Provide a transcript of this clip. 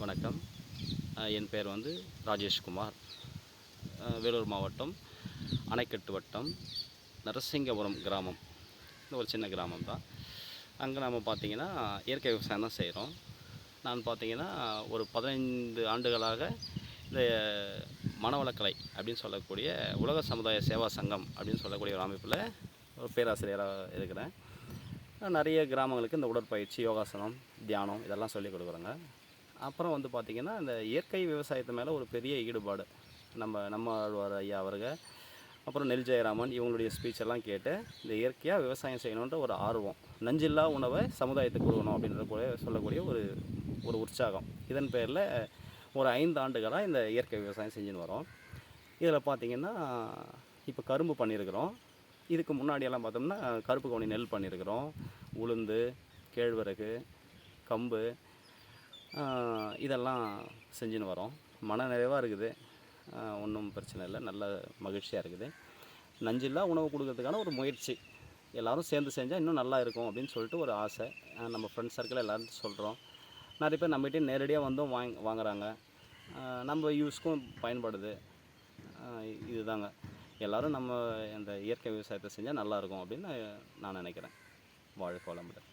வணக்கம். என் பெயர் வந்து ராஜேஷ்குமார். வேலூர் மாவட்டம் அணைக்கட்டு வட்டம் நரசிங்கபுரம் கிராமம். இது ஒரு சின்ன கிராமம் தான். அங்கே நம்ம பார்த்திங்கன்னா இயற்கை விவசாயம் தான் செய்கிறோம். நான் பார்த்திங்கன்னா ஒரு 15 ஆண்டுகளாக இந்த மனவளக்கலை அப்படின்னு சொல்லக்கூடிய உலக சமுதாய சேவா சங்கம் அப்படின்னு சொல்லக்கூடிய ஒரு அமைப்பில் ஒரு பேராசிரியராக இருக்கிறேன். நிறைய கிராமங்களுக்கு இந்த உடற்பயிற்சி, யோகாசனம், தியானம் இதெல்லாம் சொல்லிக் கொடுக்குறோங்க. அப்புறம் வந்து பார்த்திங்கன்னா இந்த இயற்கை விவசாயத்து மேலே ஒரு பெரிய ஈடுபாடு. நம்மாழ்வார் ஐயா அவர்கள், அப்புறம் நெல் ஜெயராமன் இவங்களுடைய ஸ்பீச்செல்லாம் கேட்டு இந்த இயற்கையாக விவசாயம் செய்யணுன்ற ஒரு ஆர்வம், நஞ்சில்லா உணவை சமுதாயத்துக்கு கொடுக்கணும் அப்படின்ற சொல்லக்கூடிய ஒரு உற்சாகம். இதன் பேரில் ஒரு 5 ஆண்டுகளாக இந்த இயற்கை விவசாயம் செஞ்சுன்னு வரோம். இதில் பார்த்திங்கன்னா இப்போ கரும்பு பண்ணியிருக்கிறோம். இதுக்கு முன்னாடியெல்லாம் பார்த்தோம்னா கருப்பு கவுனி நெல் பண்ணியிருக்கிறோம். உளுந்து, கேழ்வரகு, கம்பு இதெல்லாம் செஞ்சுன்னு வரோம். மன நிறைவாக இருக்குது. ஒன்றும் பிரச்சனை இல்லை. நல்ல மகிழ்ச்சியாக இருக்குது. நஞ்சில்லா உணவு கொடுக்கறதுக்கான ஒரு முயற்சி. எல்லோரும் சேர்ந்து செஞ்சால் இன்னும் நல்லா இருக்கும் அப்படின்னு சொல்லிட்டு ஒரு ஆசை. நம்ம ஃப்ரெண்ட்ஸ் சர்க்கிள் எல்லோரும் சொல்கிறோம். நிறைய பேர் நம்மகிட்டே நேரடியாக வந்தும் வாங்குகிறாங்க. நம்ம யூஸ்க்கும் பயன்படுது. இதுதாங்க. எல்லோரும் நம்ம இந்த இயற்கை விவசாயத்தை செஞ்சால் நல்லாயிருக்கும் அப்படின்னு நான் நினைக்கிறேன். வாழ்க வளமுடன்.